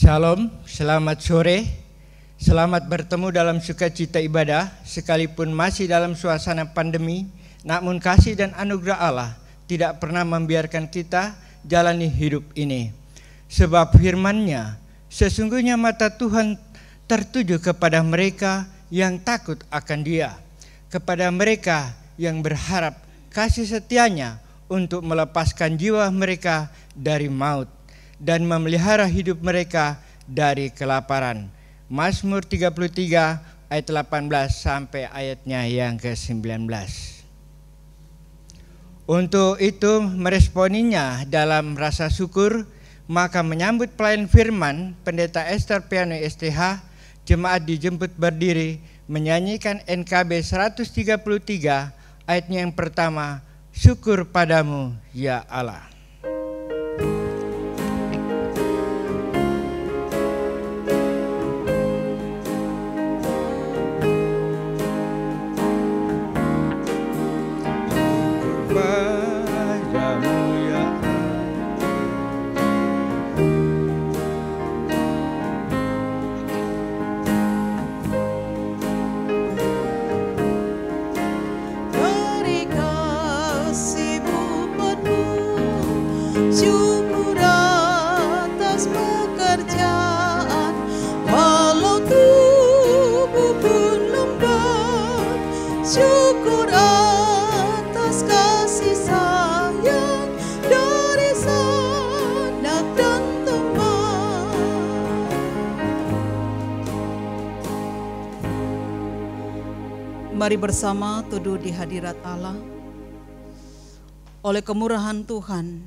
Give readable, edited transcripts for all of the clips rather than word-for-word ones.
Shalom, selamat sore. Selamat bertemu dalam sukacita ibadah, sekalipun masih dalam suasana pandemi, namun kasih dan anugerah Allah tidak pernah membiarkan kita jalani hidup ini. Sebab firman-Nya, sesungguhnya mata Tuhan tertuju kepada mereka yang takut akan Dia, kepada mereka yang berharap kasih setia-Nya untuk melepaskan jiwa mereka dari maut dan memelihara hidup mereka dari kelaparan. Mazmur 33 ayat 18 sampai ayatnya yang ke-19. Untuk itu meresponinya dalam rasa syukur, maka menyambut pelayan firman, Pendeta Esther Piano STH, jemaat dijemput berdiri menyanyikan NKB 133 ayatnya yang pertama, syukur padamu ya Allah. Mari bersama teduh di hadirat Allah. Oleh kemurahan Tuhan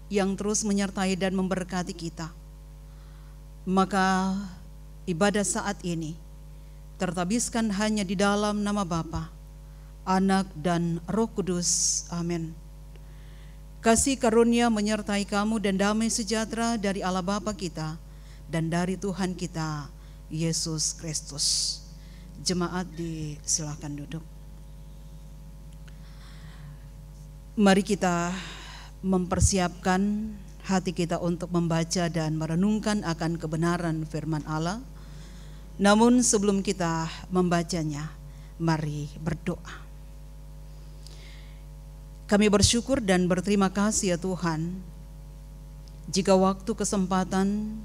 yang terus menyertai dan memberkati kita, maka ibadah saat ini tertabiskan hanya di dalam nama Bapa, Anak dan Roh Kudus. Amin. Kasih karunia menyertai kamu dan damai sejahtera dari Allah Bapa kita dan dari Tuhan kita Yesus Kristus. Jemaat disilakan duduk. Mari kita mempersiapkan hati kita untuk membaca dan merenungkan akan kebenaran firman Allah. Namun sebelum kita membacanya, mari berdoa. Kami bersyukur dan berterima kasih ya Tuhan, jika waktu kesempatan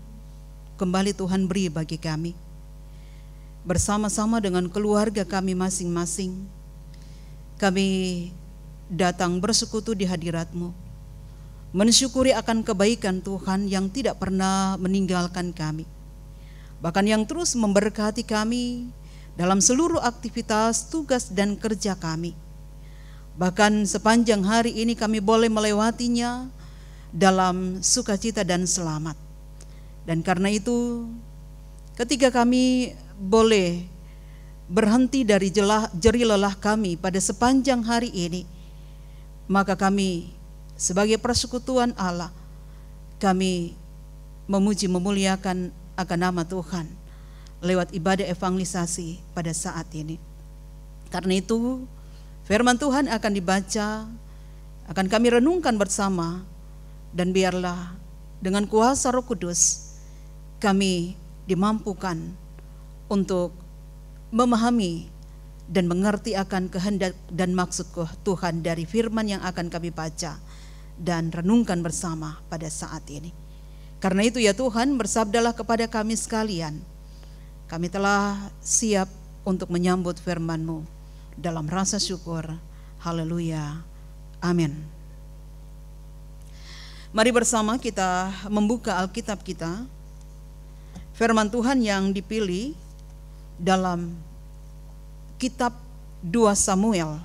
kembali Tuhan beri bagi kami, bersama-sama dengan keluarga kami masing-masing, kami datang bersekutu di hadirat-Mu, mensyukuri akan kebaikan Tuhan yang tidak pernah meninggalkan kami, bahkan yang terus memberkati kami dalam seluruh aktivitas, tugas dan kerja kami. Bahkan sepanjang hari ini kami boleh melewatinya dalam sukacita dan selamat. Dan karena itu, ketika kami boleh berhenti dari jerih lelah kami pada sepanjang hari ini, maka kami sebagai persekutuan Allah, kami memuji memuliakan akan nama Tuhan lewat ibadah evangelisasi pada saat ini. Karena itu firman Tuhan akan dibaca, akan kami renungkan bersama, dan biarlah dengan kuasa Roh Kudus kami dimampukan untuk memahami dan mengerti akan kehendak dan maksud Tuhan dari firman yang akan kami baca dan renungkan bersama pada saat ini. Karena itu ya Tuhan, bersabdalah kepada kami sekalian, kami telah siap untuk menyambut firman-Mu dalam rasa syukur. Haleluya. Amin. Mari bersama kita membuka Alkitab kita. Firman Tuhan yang dipilih dalam kitab 2 Samuel,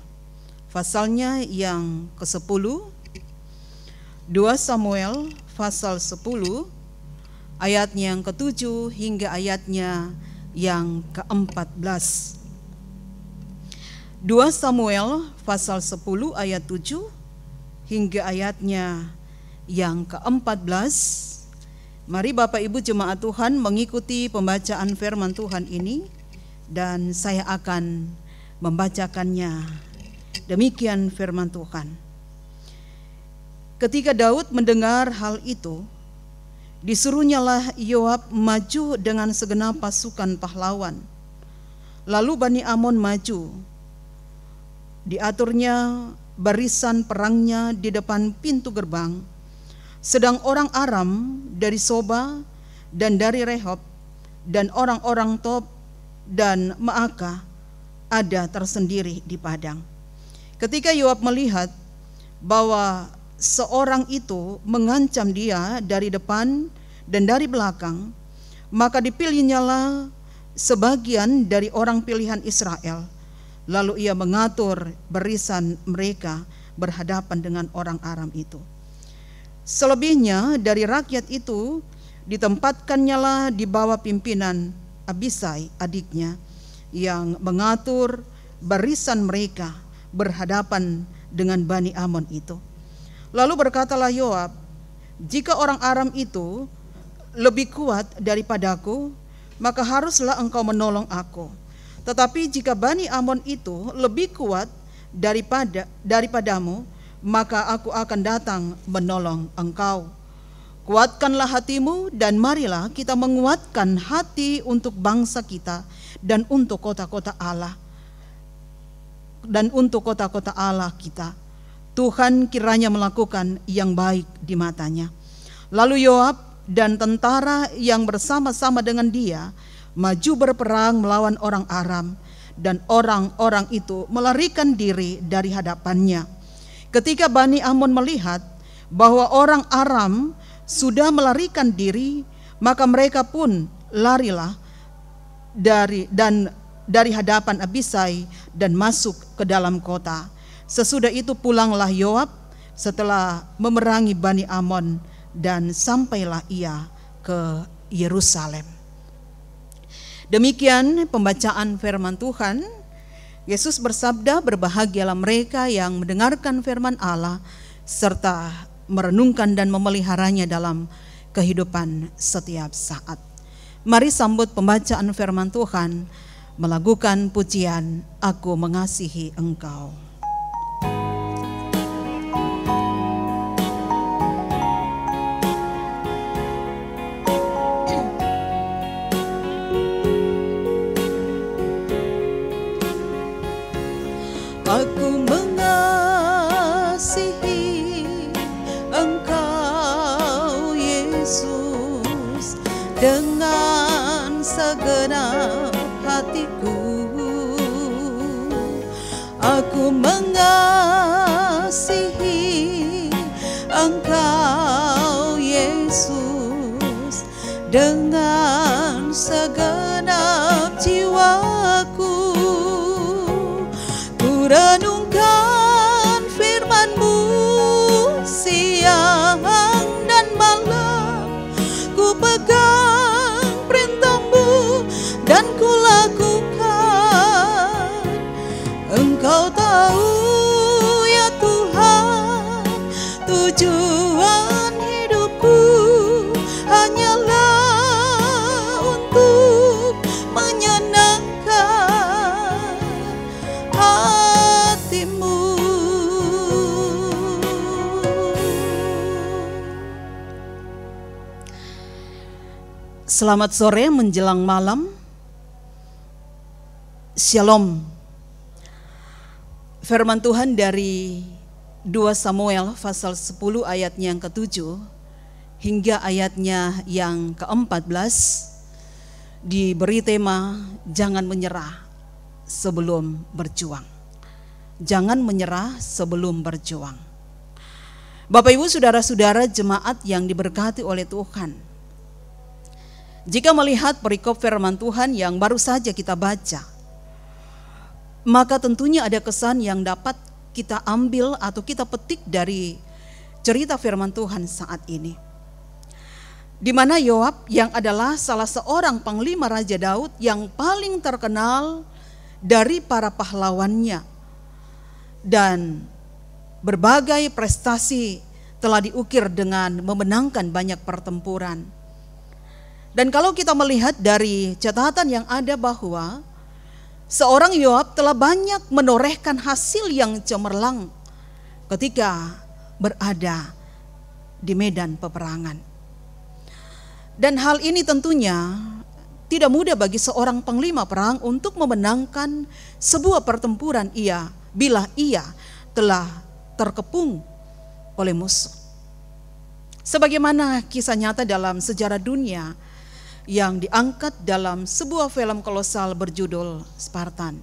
pasalnya yang ke-10. 2 Samuel pasal 10 ayatnya yang ke-7 hingga ayatnya yang ke-14. 2 Samuel pasal 10 ayat 7 hingga ayatnya yang ke-14. Mari Bapak Ibu jemaat Tuhan mengikuti pembacaan firman Tuhan ini, dan saya akan membacakannya. Demikian firman Tuhan. Ketika Daud mendengar hal itu, Disuruhnyalah Yoab maju dengan segenap pasukan pahlawan. Lalu Bani Amon maju. Diaturnya barisan perangnya di depan pintu gerbang. Sedang orang Aram dari Soba dan dari Rehob dan orang-orang Tob dan Maaka ada tersendiri di padang. Ketika Yoab melihat bahwa seorang itu mengancam dia dari depan dan dari belakang, maka dipilihnyalah sebagian dari orang pilihan Israel. Lalu ia mengatur barisan mereka berhadapan dengan orang Aram itu. Selebihnya dari rakyat itu ditempatkannya di bawah pimpinan Abisai adiknya, yang mengatur barisan mereka berhadapan dengan Bani Amon itu. Lalu berkatalah Yoab, jika orang Aram itu lebih kuat daripadaku, maka haruslah engkau menolong aku. Tetapi jika Bani Amon itu lebih kuat daripadamu, maka aku akan datang menolong engkau. Kuatkanlah hatimu dan marilah kita menguatkan hati untuk bangsa kita dan untuk kota-kota Allah kita. Tuhan kiranya melakukan yang baik di matanya. Lalu Yoab dan tentara yang bersama-sama dengan dia maju berperang melawan orang Aram, dan orang-orang itu melarikan diri dari hadapannya. Ketika Bani Amon melihat bahwa orang Aram sudah melarikan diri, maka mereka pun larilah dari hadapan Abisai dan masuk ke dalam kota. Sesudah itu pulanglah Yoab setelah memerangi Bani Amon, dan sampailah ia ke Yerusalem. Demikian pembacaan firman Tuhan. Yesus bersabda, berbahagialah mereka yang mendengarkan firman Allah serta merenungkan dan memeliharanya dalam kehidupan setiap saat. Mari sambut pembacaan firman Tuhan, melakukan pujian Aku Mengasihi Engkau. Aku mengasihi Engkau Yesus dengan segenap hatiku. Aku mengasihi Engkau Yesus dengan segenap jiwaku. Renungkan firman-Mu siang dan malam, ku pegang perintah-Mu dan ku lakukan. Engkau tahu ya Tuhan, tujuan hidupku hanyalah untuk menyenangkan hatimu. Selamat sore menjelang malam. Shalom. Firman Tuhan dari 2 Samuel pasal 10 ayatnya yang ke-7 hingga ayatnya yang ke-14 diberi tema jangan menyerah sebelum berjuang. Jangan menyerah sebelum berjuang. Bapak Ibu saudara-saudara jemaat yang diberkati oleh Tuhan, jika melihat perikop firman Tuhan yang baru saja kita baca, maka tentunya ada kesan yang dapat kita ambil atau kita petik dari cerita firman Tuhan saat ini, di mana Yoab yang adalah salah seorang panglima Raja Daud yang paling terkenal dari para pahlawannya, dan berbagai prestasi telah diukir dengan memenangkan banyak pertempuran. Dan kalau kita melihat dari catatan yang ada bahwa seorang Yoab telah banyak menorehkan hasil yang cemerlang ketika berada di medan peperangan. Dan hal ini tentunya tidak mudah bagi seorang panglima perang untuk memenangkan sebuah pertempuran bila ia telah terkepung oleh musuh. Sebagaimana kisah nyata dalam sejarah dunia yang diangkat dalam sebuah film kolosal berjudul Spartan.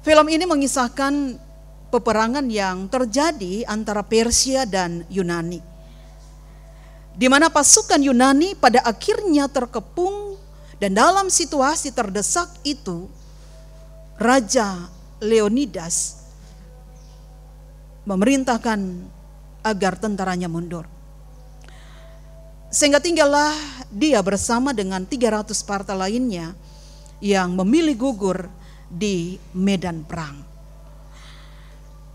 Film ini mengisahkan peperangan yang terjadi antara Persia dan Yunani, di mana pasukan Yunani pada akhirnya terkepung, dan dalam situasi terdesak itu Raja Leonidas memerintahkan agar tentaranya mundur. Sehingga tinggallah dia bersama dengan 300 Sparta lainnya yang memilih gugur di medan perang.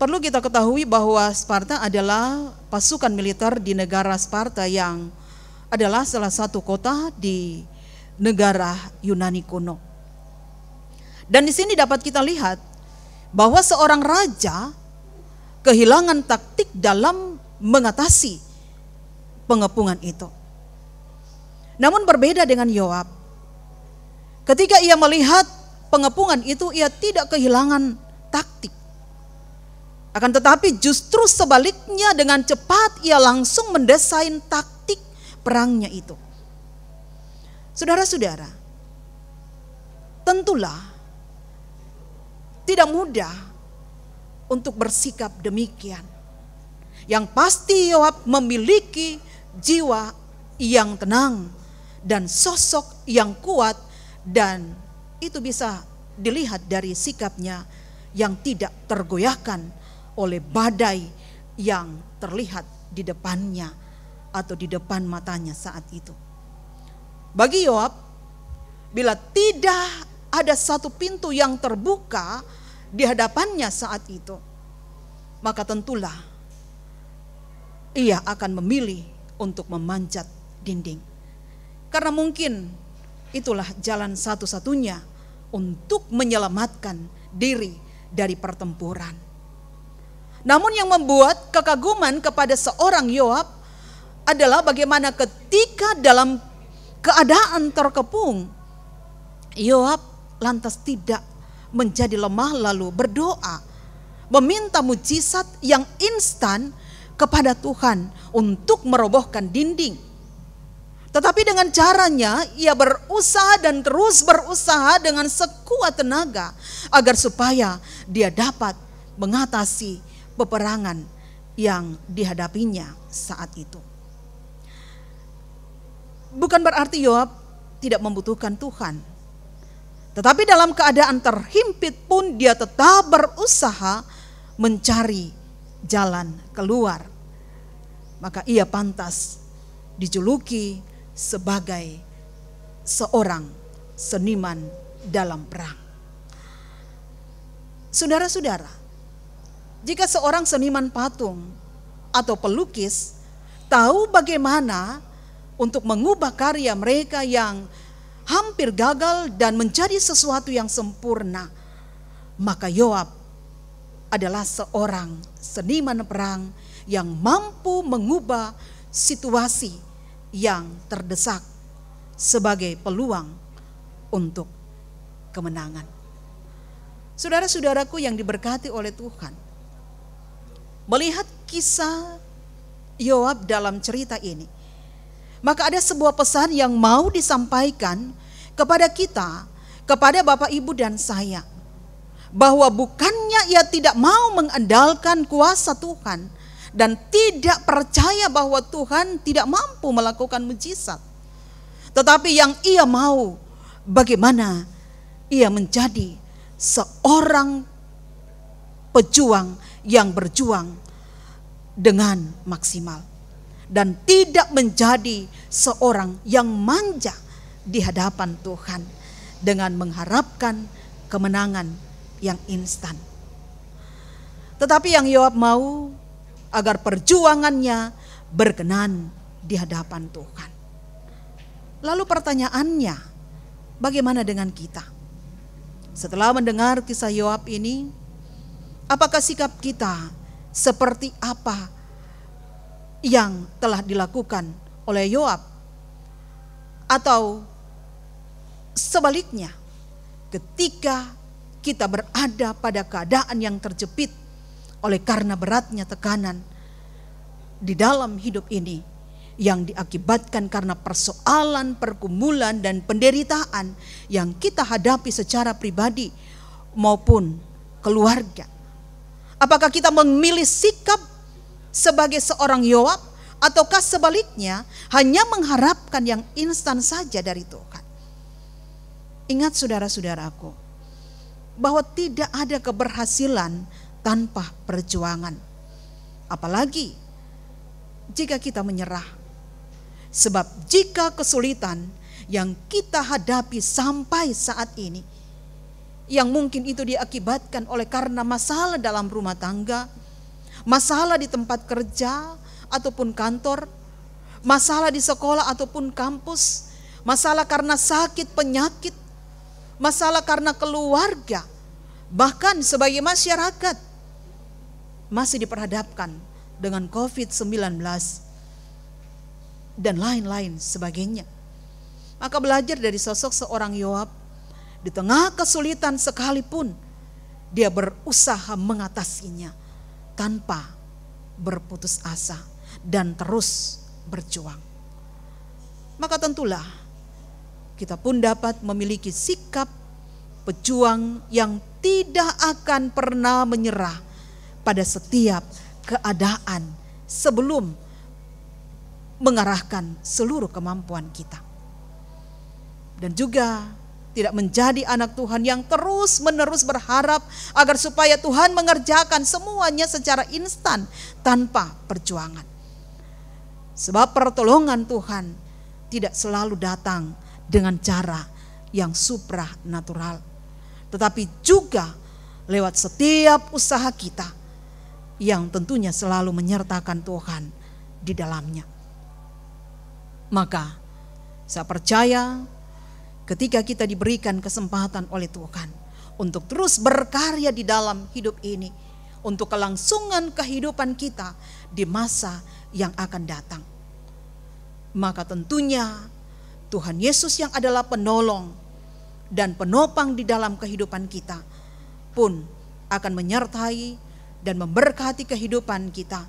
Perlu kita ketahui bahwa Sparta adalah pasukan militer di negara Sparta yang adalah salah satu kota di negara Yunani kuno. Dan di sini dapat kita lihat bahwa seorang raja kehilangan taktik dalam mengatasi pengepungan itu. Namun berbeda dengan Yoab. Ketika ia melihat pengepungan itu, ia tidak kehilangan taktik. Akan tetapi justru sebaliknya, dengan cepat ia langsung mendesain taktik perangnya itu. Saudara-saudara, tentulah tidak mudah untuk bersikap demikian. Yang pasti Yoab memiliki jiwa yang tenang dan sosok yang kuat, dan itu bisa dilihat dari sikapnya yang tidak tergoyahkan oleh badai yang terlihat di depannya atau di depan matanya saat itu. Bagi Yoab, bila tidak ada satu pintu yang terbuka di hadapannya saat itu, maka tentulah ia akan memilih untuk memanjat dinding. Karena mungkin itulah jalan satu-satunya untuk menyelamatkan diri dari pertempuran. Namun yang membuat kekaguman kepada seorang Yoab adalah bagaimana ketika dalam keadaan terkepung, Yoab lantas tidak menjadi lemah lalu berdoa, meminta mujizat yang instan kepada Tuhan untuk merobohkan dinding. Tetapi dengan caranya ia berusaha dan terus berusaha dengan sekuat tenaga agar supaya dia dapat mengatasi peperangan yang dihadapinya saat itu. Bukan berarti Yoab tidak membutuhkan Tuhan, tetapi dalam keadaan terhimpit pun dia tetap berusaha mencari jalan keluar. Maka ia pantas dijuluki sebagai seorang seniman dalam perang. Saudara-saudara, jika seorang seniman patung atau pelukis tahu bagaimana untuk mengubah karya mereka yang hampir gagal dan menjadi sesuatu yang sempurna, maka Yoab adalah seorang seniman perang yang mampu mengubah situasi yang terdesak sebagai peluang untuk kemenangan. Saudara-saudaraku yang diberkati oleh Tuhan, melihat kisah Yoab dalam cerita ini, maka ada sebuah pesan yang mau disampaikan kepada kita, kepada Bapak Ibu dan saya, bahwa bukannya ia tidak mau mengandalkan kuasa Tuhan dan tidak percaya bahwa Tuhan tidak mampu melakukan mujizat, tetapi yang ia mau bagaimana ia menjadi seorang pejuang yang berjuang dengan maksimal dan tidak menjadi seorang yang manja di hadapan Tuhan dengan mengharapkan kemenangan yang instan. Tetapi yang Yoab mau agar perjuangannya berkenan di hadapan Tuhan. Lalu pertanyaannya, bagaimana dengan kita? Setelah mendengar kisah Yoab ini, apakah sikap kita seperti apa yang telah dilakukan oleh Yoab? Atau sebaliknya, ketika kita berada pada keadaan yang terjepit oleh karena beratnya tekanan di dalam hidup ini yang diakibatkan karena persoalan, pergumulan, dan penderitaan yang kita hadapi secara pribadi maupun keluarga. Apakah kita memilih sikap sebagai seorang Yoab, ataukah sebaliknya hanya mengharapkan yang instan saja dari Tuhan? Ingat saudara-saudaraku, bahwa tidak ada keberhasilan tanpa perjuangan. Apalagi jika kita menyerah. Sebab jika kesulitan yang kita hadapi sampai saat ini, yang mungkin itu diakibatkan oleh karena masalah dalam rumah tangga, masalah di tempat kerja ataupun kantor, masalah di sekolah ataupun kampus, masalah karena sakit penyakit, masalah karena keluarga, bahkan sebagai masyarakat masih diperhadapkan dengan COVID-19 dan lain-lain sebagainya. Maka belajar dari sosok seorang Yoab, di tengah kesulitan sekalipun dia berusaha mengatasinya tanpa berputus asa dan terus berjuang. Maka tentulah kita pun dapat memiliki sikap pejuang yang tidak akan pernah menyerah pada setiap keadaan sebelum mengarahkan seluruh kemampuan kita. Dan juga tidak menjadi anak Tuhan yang terus-menerus berharap agar supaya Tuhan mengerjakan semuanya secara instan tanpa perjuangan. Sebab pertolongan Tuhan tidak selalu datang dengan cara yang supranatural, tetapi juga lewat setiap usaha kita yang tentunya selalu menyertakan Tuhan di dalamnya. Maka saya percaya ketika kita diberikan kesempatan oleh Tuhan untuk terus berkarya di dalam hidup ini, untuk kelangsungan kehidupan kita di masa yang akan datang, maka tentunya Tuhan Yesus yang adalah penolong dan penopang di dalam kehidupan kita pun akan menyertai dan memberkati kehidupan kita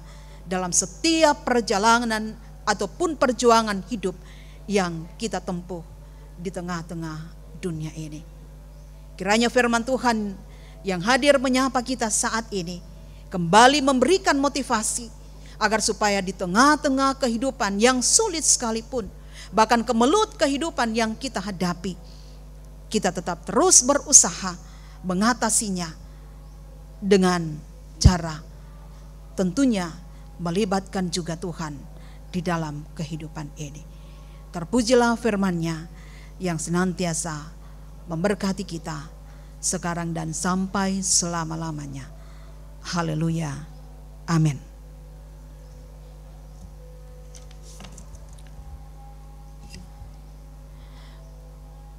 dalam setiap perjalanan ataupun perjuangan hidup yang kita tempuh di tengah-tengah dunia ini. Kiranya firman Tuhan yang hadir menyapa kita saat ini kembali memberikan motivasi agar supaya di tengah-tengah kehidupan yang sulit sekalipun, bahkan kemelut kehidupan yang kita hadapi, kita tetap terus berusaha mengatasinya dengan cara tentunya melibatkan juga Tuhan di dalam kehidupan ini. Terpujilah firman-Nya yang senantiasa memberkati kita sekarang dan sampai selama-lamanya. Haleluya. Amin.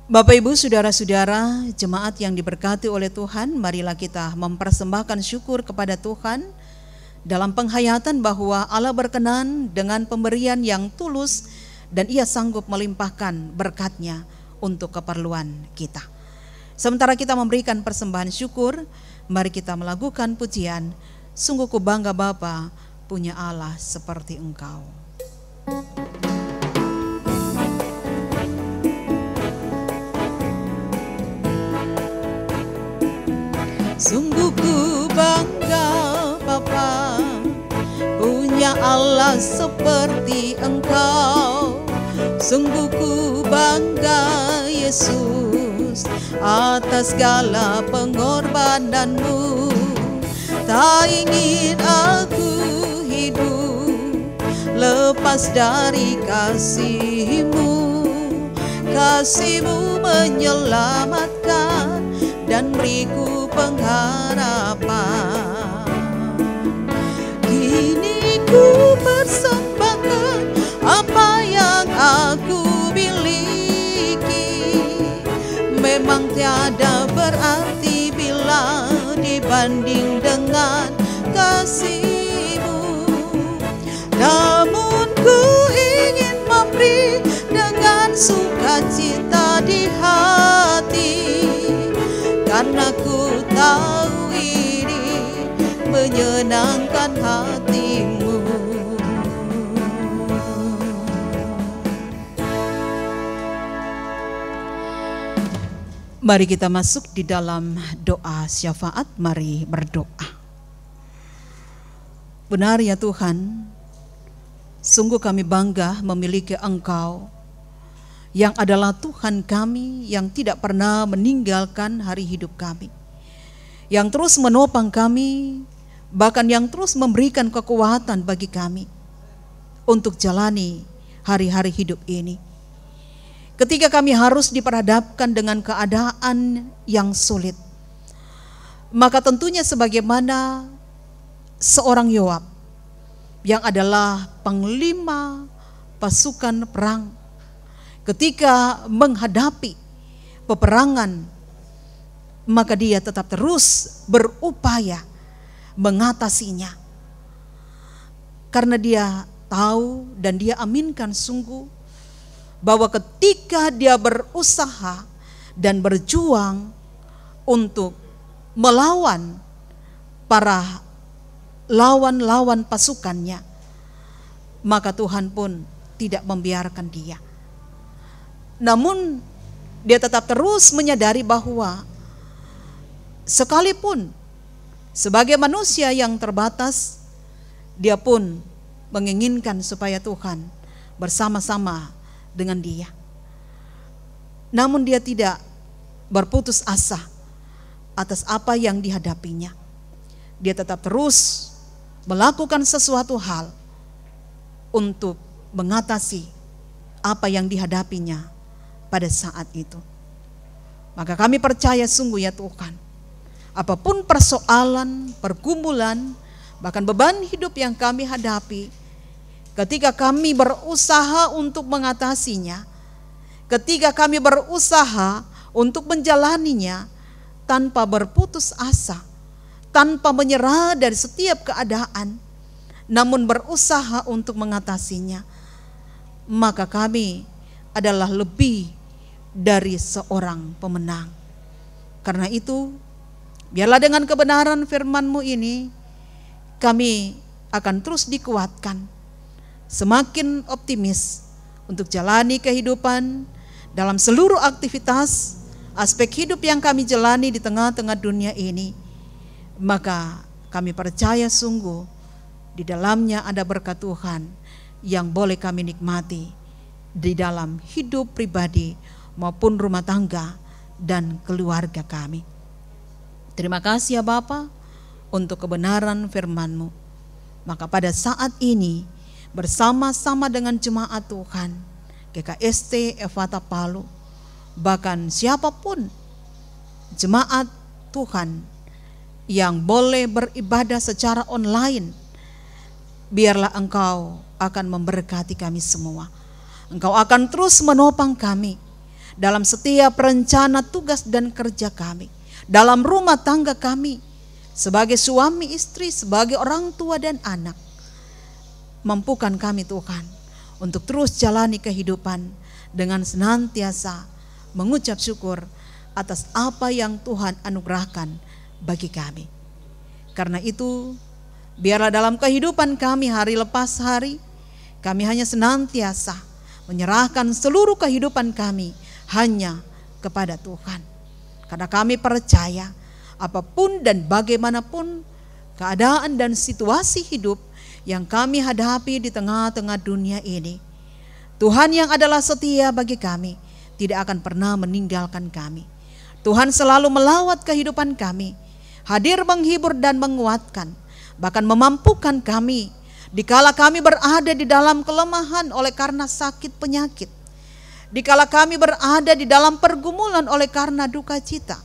Bapak Ibu, saudara-saudara, jemaat yang diberkati oleh Tuhan, marilah kita mempersembahkan syukur kepada Tuhan dalam penghayatan bahwa Allah berkenan dengan pemberian yang tulus dan Ia sanggup melimpahkan berkat-Nya untuk keperluan kita. Sementara kita memberikan persembahan syukur, mari kita melakukan pujian, sungguh ku bangga Bapa punya Allah seperti Engkau. Sungguh ku bangga Bapa punya Allah seperti Engkau. Sungguh ku bangga Yesus atas segala pengorbananmu. Tak ingin aku hidup lepas dari kasih-Mu. Kasih-Mu menyelamatkan dan beriku pengharapan. Kini ku persembahkan apa yang aku miliki. Memang tiada berarti bila dibanding dengan kasih-Mu. Namun ku ingin memberi dengan sukacita tahu ini menyenangkan hatimu. Mari kita masuk di dalam doa syafaat, mari berdoa. Benar ya Tuhan, sungguh kami bangga memiliki Engkau yang adalah Tuhan kami yang tidak pernah meninggalkan hari hidup kami, yang terus menopang kami, bahkan yang terus memberikan kekuatan bagi kami untuk jalani hari-hari hidup ini. Ketika kami harus diperhadapkan dengan keadaan yang sulit, maka tentunya sebagaimana seorang Yoab yang adalah panglima pasukan perang, ketika menghadapi peperangan, maka dia tetap terus berupaya mengatasinya. Karena dia tahu dan dia aminkan sungguh bahwa ketika dia berusaha dan berjuang untuk melawan para lawan-lawan pasukannya, maka Tuhan pun tidak membiarkan dia. Namun dia tetap terus menyadari bahwa sekalipun sebagai manusia yang terbatas, dia pun menginginkan supaya Tuhan bersama-sama dengan dia. Namun dia tidak berputus asa atas apa yang dihadapinya. Dia tetap terus melakukan sesuatu hal untuk mengatasi apa yang dihadapinya pada saat itu. Maka kami percaya sungguh ya Tuhan, apapun persoalan, pergumulan, bahkan beban hidup yang kami hadapi, ketika kami berusaha untuk mengatasinya, ketika kami berusaha untuk menjalaninya tanpa berputus asa, tanpa menyerah dari setiap keadaan, namun berusaha untuk mengatasinya, maka kami adalah lebih dari seorang pemenang. Karena itu, biarlah dengan kebenaran firman-Mu ini, kami akan terus dikuatkan, semakin optimis untuk jalani kehidupan dalam seluruh aktivitas, aspek hidup yang kami jalani di tengah-tengah dunia ini. Maka kami percaya sungguh di dalamnya ada berkat Tuhan yang boleh kami nikmati di dalam hidup pribadi maupun rumah tangga dan keluarga kami. Terima kasih ya Bapa untuk kebenaran firman-Mu. Maka pada saat ini bersama-sama dengan jemaat Tuhan GKST Efata Palu, bahkan siapapun jemaat Tuhan yang boleh beribadah secara online, biarlah Engkau akan memberkati kami semua. Engkau akan terus menopang kami dalam setiap rencana, tugas dan kerja kami, dalam rumah tangga kami, sebagai suami istri, sebagai orang tua dan anak. Mampukan kami Tuhan untuk terus jalani kehidupan dengan senantiasa mengucap syukur atas apa yang Tuhan anugerahkan bagi kami. Karena itu, biarlah dalam kehidupan kami hari lepas hari, kami hanya senantiasa menyerahkan seluruh kehidupan kami hanya kepada Tuhan. Karena kami percaya apapun dan bagaimanapun keadaan dan situasi hidup yang kami hadapi di tengah-tengah dunia ini, Tuhan yang adalah setia bagi kami tidak akan pernah meninggalkan kami. Tuhan selalu melawat kehidupan kami, hadir menghibur dan menguatkan, bahkan memampukan kami dikala kami berada di dalam kelemahan oleh karena sakit penyakit, dikala kami berada di dalam pergumulan oleh karena duka cita,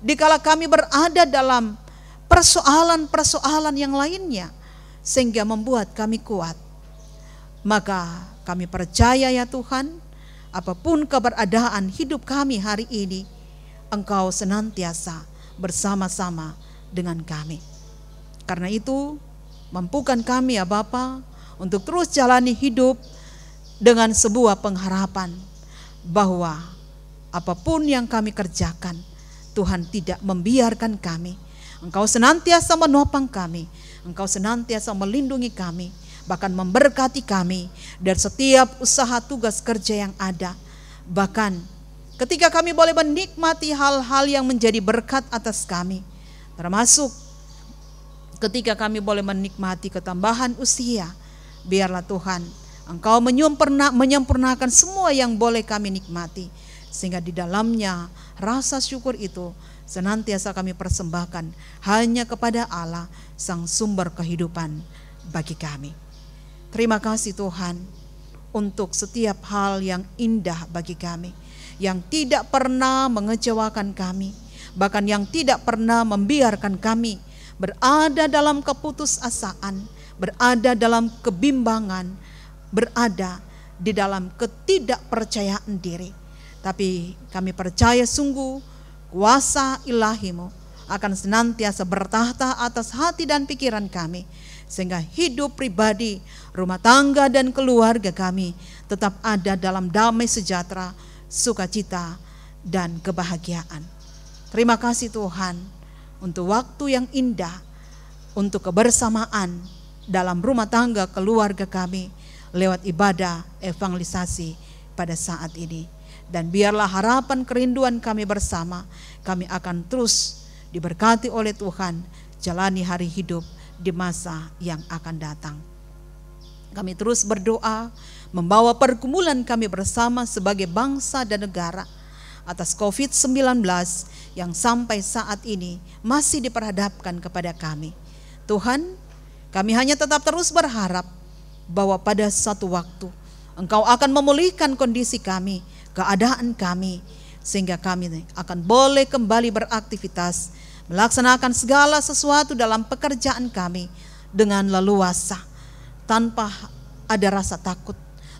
dikala kami berada dalam persoalan-persoalan yang lainnya sehingga membuat kami kuat. Maka kami percaya ya Tuhan, apapun keberadaan hidup kami hari ini, Engkau senantiasa bersama-sama dengan kami. Karena itu, mampukan kami ya Bapa untuk terus jalani hidup dengan sebuah pengharapan bahwa apapun yang kami kerjakan Tuhan tidak membiarkan kami. Engkau senantiasa menopang kami, Engkau senantiasa melindungi kami, bahkan memberkati kami dari setiap usaha tugas kerja yang ada. Bahkan ketika kami boleh menikmati hal-hal yang menjadi berkat atas kami, termasuk ketika kami boleh menikmati ketambahan usia, biarlah Tuhan Engkau menyempurnakan semua yang boleh kami nikmati, sehingga di dalamnya rasa syukur itu senantiasa kami persembahkan hanya kepada Allah, Sang sumber kehidupan bagi kami. Terima kasih Tuhan untuk setiap hal yang indah bagi kami, yang tidak pernah mengecewakan kami, bahkan yang tidak pernah membiarkan kami berada dalam keputusasaan, berada dalam kebimbangan, berada di dalam ketidakpercayaan diri. Tapi kami percaya sungguh kuasa ilahi-Mu akan senantiasa bertahta atas hati dan pikiran kami, sehingga hidup pribadi, rumah tangga dan keluarga kami tetap ada dalam damai sejahtera, sukacita dan kebahagiaan. Terima kasih Tuhan untuk waktu yang indah, untuk kebersamaan dalam rumah tangga keluarga kami lewat ibadah evangelisasi pada saat ini. Dan biarlah harapan kerinduan kami bersama, kami akan terus diberkati oleh Tuhan, jalani hari hidup di masa yang akan datang. Kami terus berdoa membawa pergumulan kami bersama sebagai bangsa dan negara atas COVID-19 yang sampai saat ini masih diperhadapkan kepada kami. Tuhan, kami hanya tetap terus berharap bahwa pada satu waktu Engkau akan memulihkan kondisi kami, keadaan kami, sehingga kami akan boleh kembali beraktivitas, melaksanakan segala sesuatu dalam pekerjaan kami dengan leluasa, tanpa ada rasa takut,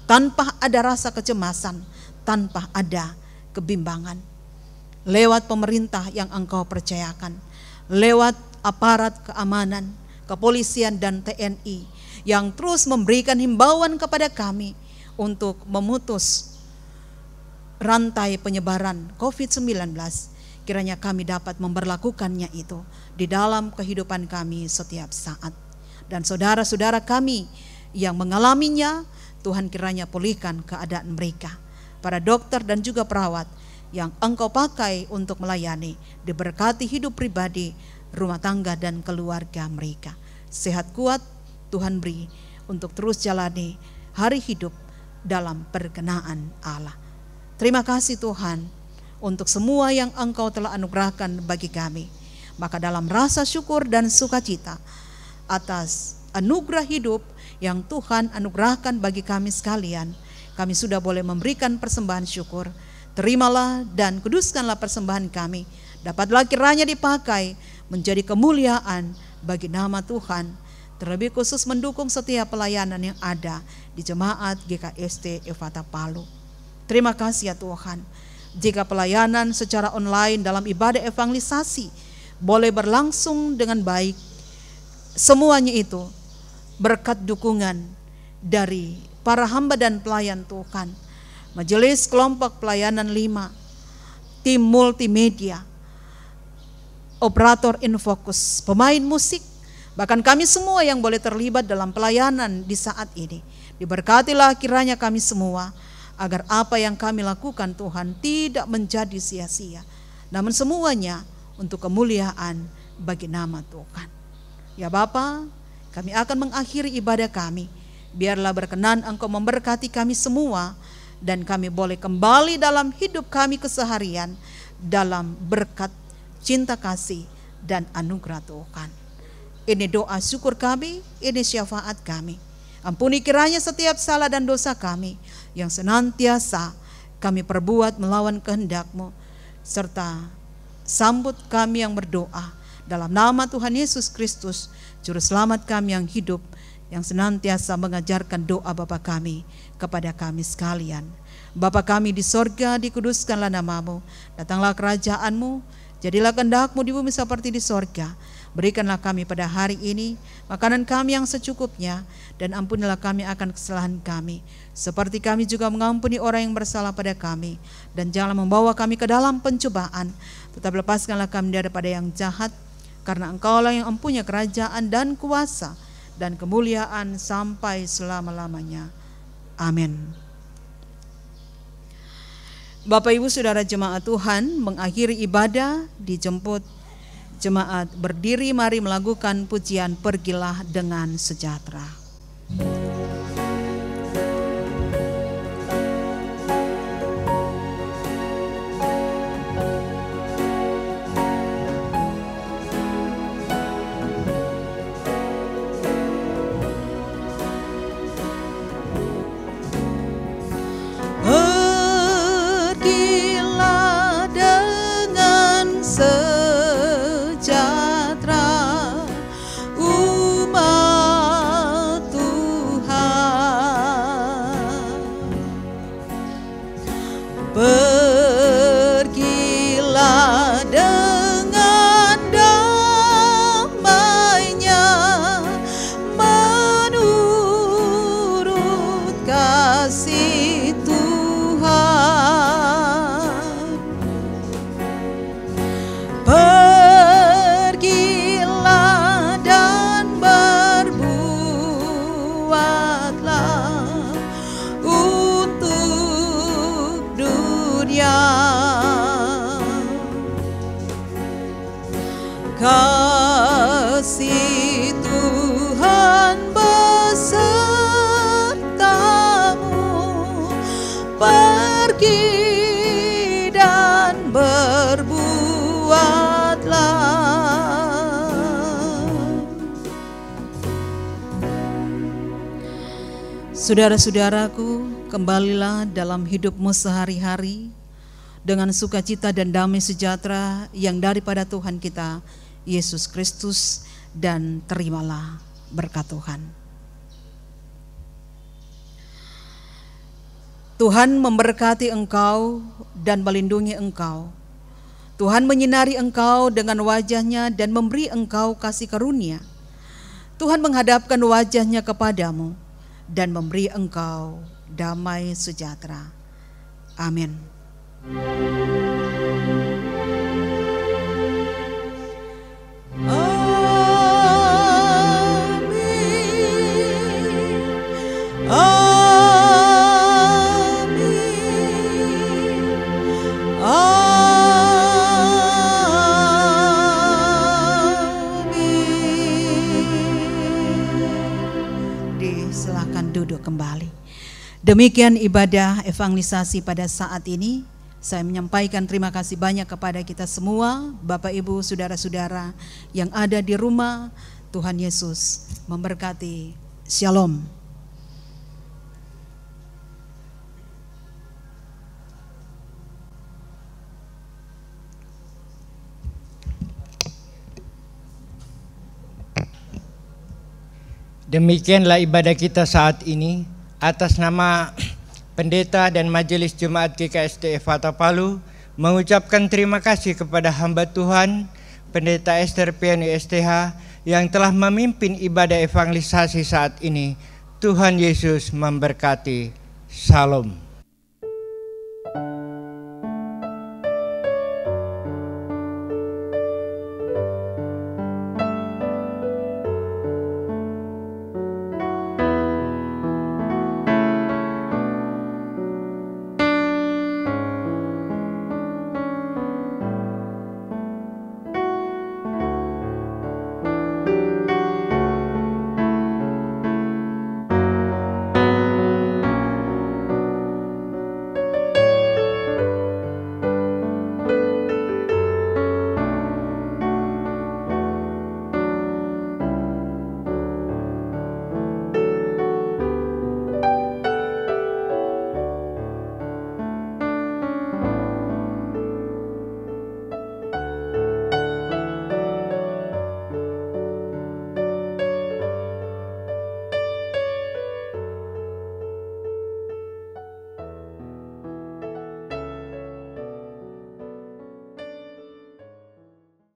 tanpa ada rasa kecemasan, tanpa ada kebimbangan. Lewat pemerintah yang Engkau percayakan, lewat aparat keamanan, kepolisian dan TNI yang terus memberikan himbauan kepada kami untuk memutus rantai penyebaran COVID-19, kiranya kami dapat memberlakukannya itu di dalam kehidupan kami setiap saat. Dan saudara-saudara kami yang mengalaminya, Tuhan kiranya pulihkan keadaan mereka. Para dokter dan juga perawat yang Engkau pakai untuk melayani, diberkati hidup pribadi, rumah tangga dan keluarga mereka. Sehat kuat Tuhan beri untuk terus jalani hari hidup dalam perkenaan Allah. Terima kasih Tuhan untuk semua yang Engkau telah anugerahkan bagi kami. Maka dalam rasa syukur dan sukacita atas anugerah hidup yang Tuhan anugerahkan bagi kami sekalian, kami sudah boleh memberikan persembahan syukur. Terimalah dan kuduskanlah persembahan kami, dapatlah kiranya dipakai menjadi kemuliaan bagi nama Tuhan, terlebih khusus mendukung setiap pelayanan yang ada di Jemaat GKST Efata Palu. Terima kasih ya Tuhan, jika pelayanan secara online dalam ibadah evangelisasi boleh berlangsung dengan baik, semuanya itu berkat dukungan dari para hamba dan pelayan Tuhan, majelis kelompok pelayanan 5, tim multimedia, operator infocus, pemain musik, bahkan kami semua yang boleh terlibat dalam pelayanan di saat ini. Diberkatilah kiranya kami semua, agar apa yang kami lakukan Tuhan tidak menjadi sia-sia, namun semuanya untuk kemuliaan bagi nama Tuhan. Ya Bapa, kami akan mengakhiri ibadah kami. Biarlah berkenan Engkau memberkati kami semua, dan kami boleh kembali dalam hidup kami keseharian dalam berkat, cinta kasih dan anugerah Tuhan. Ini doa syukur kami, ini syafaat kami. Ampuni kiranya setiap salah dan dosa kami yang senantiasa kami perbuat melawan kehendak-Mu, serta sambut kami yang berdoa dalam nama Tuhan Yesus Kristus, Juru Selamat kami yang hidup, yang senantiasa mengajarkan doa Bapa kami kepada kami sekalian. Bapa kami di sorga, dikuduskanlah nama-Mu, datanglah kerajaan-Mu, jadilah kehendak-Mu di bumi seperti di sorga. Berikanlah kami pada hari ini makanan kami yang secukupnya, dan ampunilah kami akan kesalahan kami, seperti kami juga mengampuni orang yang bersalah pada kami. Dan janganlah membawa kami ke dalam pencobaan, tetapi lepaskanlah kami daripada yang jahat, karena Engkaulah yang mempunyai kerajaan dan kuasa dan kemuliaan sampai selama-lamanya. Amin. Bapak Ibu Saudara jemaat Tuhan, mengakhiri ibadah dijemput jemaat berdiri, mari melakukan pujian Pergilah dengan Sejahtera. Kasih Tuhan besertamu, pergi dan berbuatlah. Saudara-saudaraku, kembalilah dalam hidupmu sehari-hari dengan sukacita dan damai sejahtera yang daripada Tuhan kita Yesus Kristus, dan terimalah berkat Tuhan. Tuhan memberkati engkau dan melindungi engkau. Tuhan menyinari engkau dengan wajah-Nya dan memberi engkau kasih karunia. Tuhan menghadapkan wajah-Nya kepadamu dan memberi engkau damai sejahtera. Amin. Silakan duduk kembali. Demikian ibadah evangelisasi pada saat ini. Saya menyampaikan terima kasih banyak kepada kita semua, Bapak Ibu, saudara-saudara yang ada di rumah. Tuhan Yesus memberkati. Shalom. Demikianlah ibadah kita saat ini. Atas nama Pendeta dan Majelis Jemaat GKST Efata Palu mengucapkan terima kasih kepada hamba Tuhan Pendeta Esther Piani STH yang telah memimpin ibadah evangelisasi saat ini. Tuhan Yesus memberkati. Shalom.